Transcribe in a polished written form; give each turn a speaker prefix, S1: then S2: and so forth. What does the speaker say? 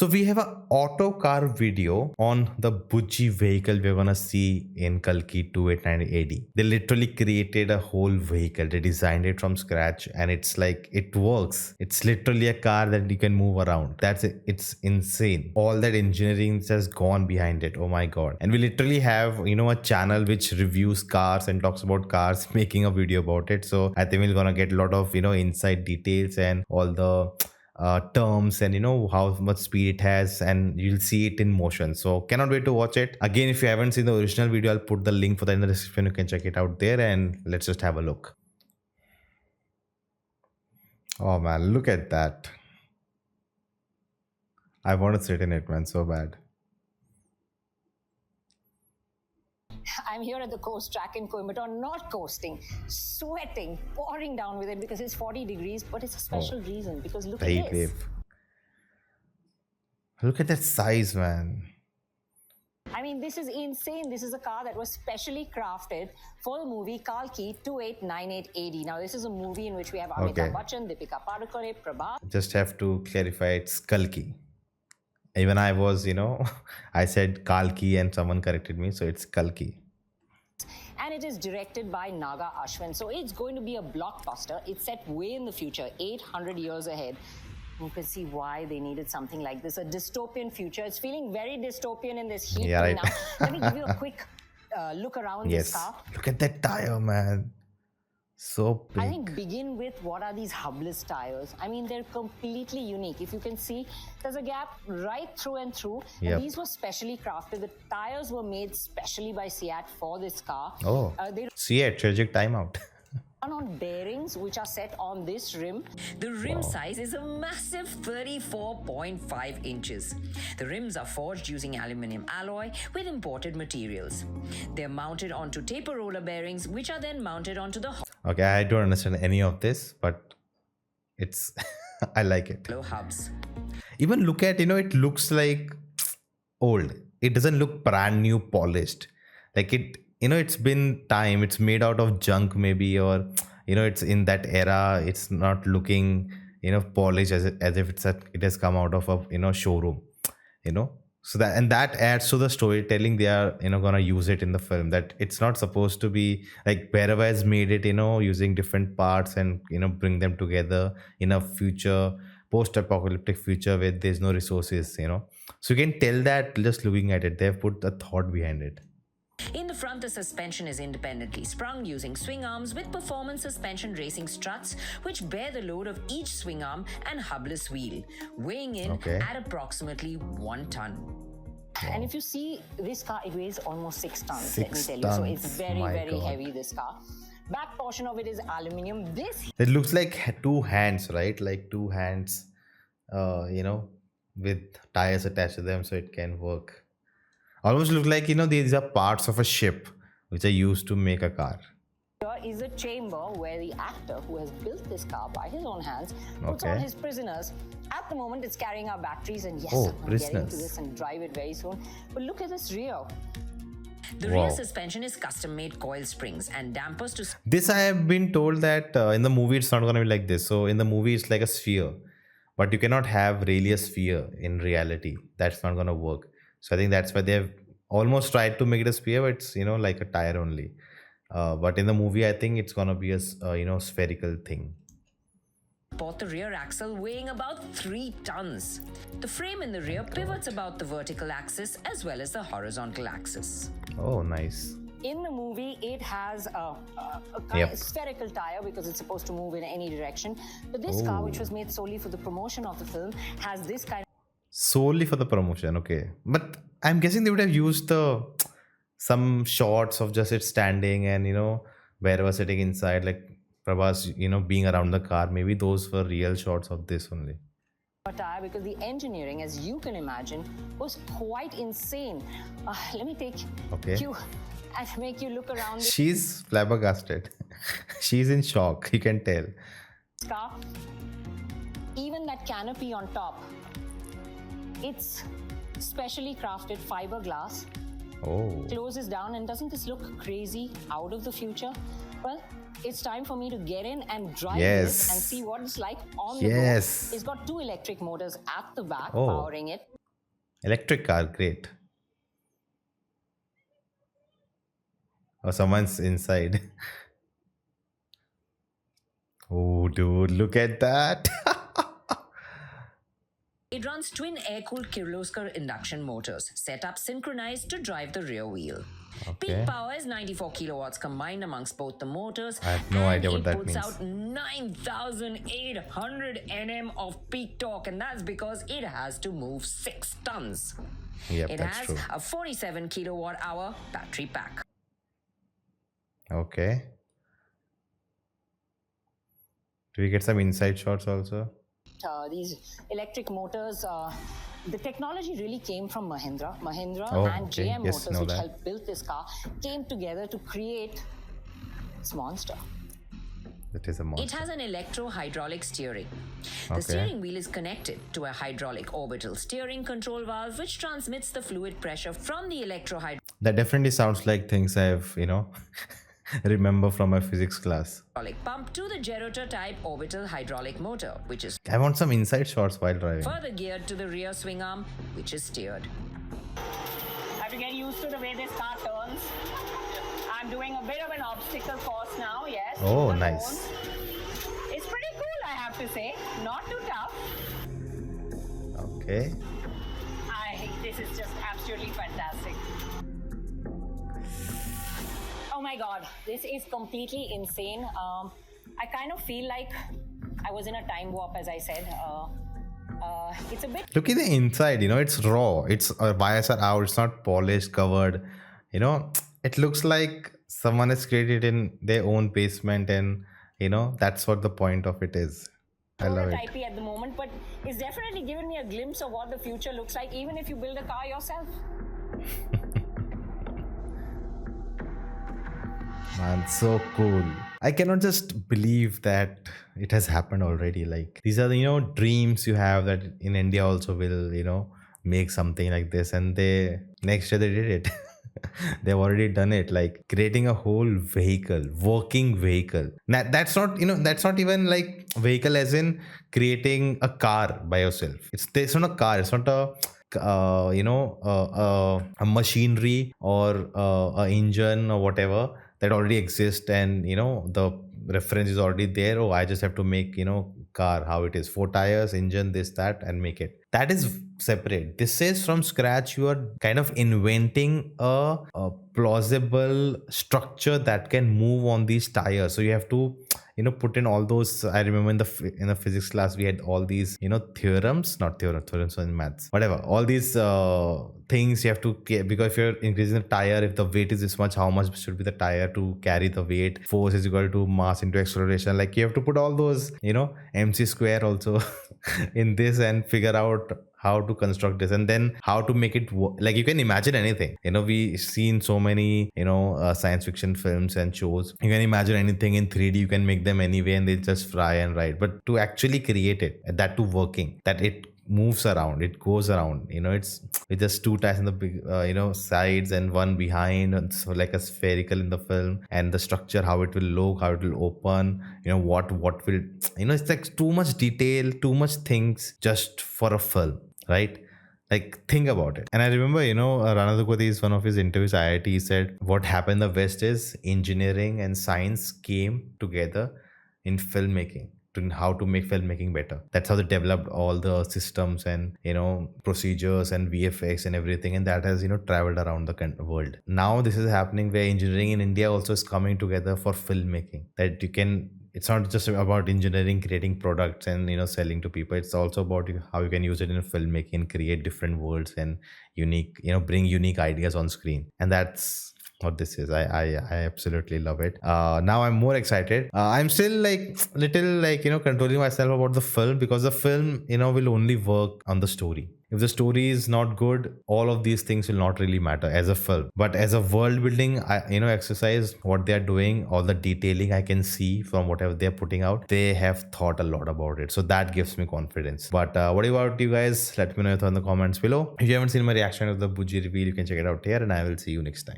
S1: So we have a Autocar video on the Bujji vehicle we're gonna see in Kalki 2890 AD. They literally created a whole vehicle. They designed it from scratch, and it's like it works. It's literally a car that you can move around. That's it. It's insane. All that engineering has gone behind it. Oh my god! And we literally have a channel which reviews cars and talks about cars, making a video about it. So I think we're gonna get a lot of inside details and all the terms and how much speed it has, and you'll see it in motion. So cannot wait to watch it. Again, if you haven't seen the original video, I'll put the link for that in the description. You can check it out there, and let's just have a look. Oh man, look at that. I want to sit in it, man, so bad.
S2: I'm here at the coast track in Coimbatore, not coasting, sweating, pouring down with it because it's 40 degrees, but it's a special reason because look at this.
S1: Wave. Look at that size, man.
S2: I mean, this is insane. This is a car that was specially crafted for the movie Kalki 2898 AD. Now, this is a movie in which we have Amitabh Bachchan, Deepika Padukone, Prabhas.
S1: Just have to clarify, it's Kalki. Even I was, I said Kalki and someone corrected me, so it's Kalki.
S2: And it is directed by Naga Ashwin. So it's going to be a blockbuster. It's set way in the future, 800 years ahead. You can see why they needed something like this, a dystopian future. It's feeling very dystopian in this heat right now. Let me give you a quick look around this car.
S1: Look at that tire, man. So big.
S2: I think begin with what are these hubless tires. I mean, they're completely unique. If you can see, there's a gap right through and through.
S1: Yep.
S2: And these were specially crafted. The tires were made specially by SEAT for this car.
S1: Oh, SEAT, tragic timeout.
S2: On bearings which are set on this rim.
S3: The rim size is a massive 34.5 inches. The rims are forged using aluminium alloy with imported materials. They're mounted onto taper roller bearings, which are then mounted onto the
S1: Okay, I don't understand any of this, but it's I like it.
S3: hubs.
S1: Even look at, it looks like old. It doesn't look brand new polished. Like it, it's been time. It's made out of junk maybe, or it's in that era. It's not looking polished as if it has come out of a showroom. So that adds to the storytelling. They are gonna use it in the film, that it's not supposed to be like wherever has made it using different parts and bring them together in a future post-apocalyptic future where there's no resources. So you can tell that just looking at it. They've put a thought behind it.
S3: In the front, the suspension is independently sprung using swing arms with performance suspension racing struts, which bear the load of each swing arm and hubless wheel, weighing in at approximately 1 ton.
S2: And if you see this car, it weighs almost 6 tons, let me tell you. So it's very, very heavy, this car. Back portion of it is aluminium.
S1: It looks like 2 hands, right? Like 2 hands, with tires attached to them so it can work. Almost look like, these are parts of a ship which are used to make a car.
S2: Here is a chamber where the actor who has built this car by his own hands puts all his prisoners. At the moment, it's carrying our batteries, and yes, I'm going to get into this and drive it very soon. But look at this rear.
S3: The rear suspension is custom-made coil springs and dampers to...
S1: This I have been told that in the movie it's not going to be like this. So in the movie it's like a sphere. But you cannot have really a sphere in reality. That's not going to work. So I think that's why they've almost tried to make it a sphere, but it's like a tire only. But in the movie, I think it's gonna be a spherical thing.
S3: Support the rear axle weighing about 3 tons. The frame in the rear pivots about the vertical axis as well as the horizontal axis.
S1: Oh, nice.
S2: In the movie, it has a kind of spherical tire because it's supposed to move in any direction. But this car, which was made solely for the promotion of the film, has this kind of...
S1: Solely for the promotion, okay. But I'm guessing they would have used some shots of just it standing and wherever sitting inside, like Prabhas being around the car. Maybe those were real shots of this only.
S2: Tire, because the engineering, as you can imagine, was quite insane. Let me take you and make you look around.
S1: She's flabbergasted. She's in shock. You can tell.
S2: Car, even that canopy on top. It's specially crafted fiberglass. Closes down, and doesn't this look crazy, out of the future? Well, it's time for me to get in and drive
S1: Yes.
S2: this and see what it's like on the
S1: Yes.
S2: go. It's got 2 electric motors at the back
S1: Oh.
S2: powering it.
S1: Electric car, great. Oh, someone's inside. Oh, dude, look at that.
S3: It runs twin air-cooled Kirloskar induction motors, set up synchronized to drive the rear wheel.
S1: Okay.
S3: Peak power is 94 kilowatts combined amongst both the motors.
S1: I have no idea what that
S3: means. It
S1: means.
S3: puts out 9,800 Nm of peak torque, and that's because it has to move 6 tons.
S1: Yep,
S3: It
S1: that's
S3: has
S1: true.
S3: a 47 kilowatt hour battery pack.
S1: Okay. Do we get some inside shots also?
S2: These electric motors, the technology really came from Mahindra. Mahindra
S1: Oh,
S2: and
S1: okay.
S2: GM
S1: Yes,
S2: Motors,
S1: know
S2: which
S1: that.
S2: helped build this car, came together to create this monster.
S1: That is a monster.
S3: It has an electro-hydraulic steering. The
S1: Okay.
S3: steering wheel is connected to a hydraulic orbital steering control valve, which transmits the fluid pressure from the electro-hydraulic
S1: That definitely sounds like things I've, remember from my physics class.
S3: pump to the gerotor type orbital hydraulic motor, which is
S1: I want some inside shots while driving.
S3: further geared to the rear swing arm, which is steered.
S2: I have to get used to the way this car turns. I'm doing a bit of an obstacle course now, yes.
S1: Oh,
S2: with the
S1: nice.
S2: cones. It's pretty cool, I have to say. Not too tough.
S1: Okay.
S2: This is just absolutely fantastic. Oh my god, this is completely insane. I kind of feel like I was in a time warp, as I said. It's a bit
S1: Look at the inside, it's raw. It's wires are out, it's not polished, covered. It looks like someone has created in their own basement, and that's what the point of it is. I love it.
S2: prototypey at the moment, but it's definitely given me a glimpse of what the future looks like, even if you build a car yourself.
S1: Man, so cool. I cannot just believe that it has happened already. Like, these are the, dreams you have that in India also will, make something like this. And next year they did it. They've already done it, like creating a whole vehicle, working vehicle. That's not even like vehicle as in creating a car by yourself. It's not a car. It's not a machinery or a engine or whatever that already exists, and the reference is already there. Oh, I just have to make car how it is, 4 tires, engine, this, that, and make it. That is separate. This is from scratch. You are kind of inventing a plausible structure that can move on these tires. So you have to put in all those. I remember in the physics class we had all these theorems in maths, whatever, all these things you have to, because if you're increasing the tire, if the weight is this much, how much should be the tire to carry the weight? Force is equal to mass into acceleration. Like, you have to put all those mc square also in this and figure out how to construct this, and then how to make it work. Like, you can imagine anything. We seen so many science fiction films and shows. You can imagine anything in 3D. You can make them anyway and they just fly and ride. But to actually create it, that to working, that it moves around, it goes around, it's with just 2 tires in the big sides and one behind, and so like a spherical in the film, and the structure, how it will look, how it will open, what will, it's like too much detail, too much things just for a film, right? Like, think about it. And I remember, Rana Dugpati's one of his interviews, IIT, he said what happened in the West is engineering and science came together in filmmaking, to how to make filmmaking better. That's how they developed all the systems and procedures and VFX and everything, and that has traveled around the world. Now this is happening where engineering in India also is coming together for filmmaking. That you can, it's not just about engineering creating products and selling to people. It's also about how you can use it in filmmaking, create different worlds and unique, bring unique ideas on screen. And that's what this is. I absolutely love it. Now I'm more excited. I'm still like little controlling myself about the film, because the film will only work on the story. If the story is not good, all of these things will not really matter as a film. But as a world building exercise, what they are doing, all the detailing I can see from whatever they're putting out, they have thought a lot about it. So that gives me confidence. But what about you guys? Let me know in the comments below. If you haven't seen my reaction to the Bujji reveal, you can check it out here, and I will see you next time.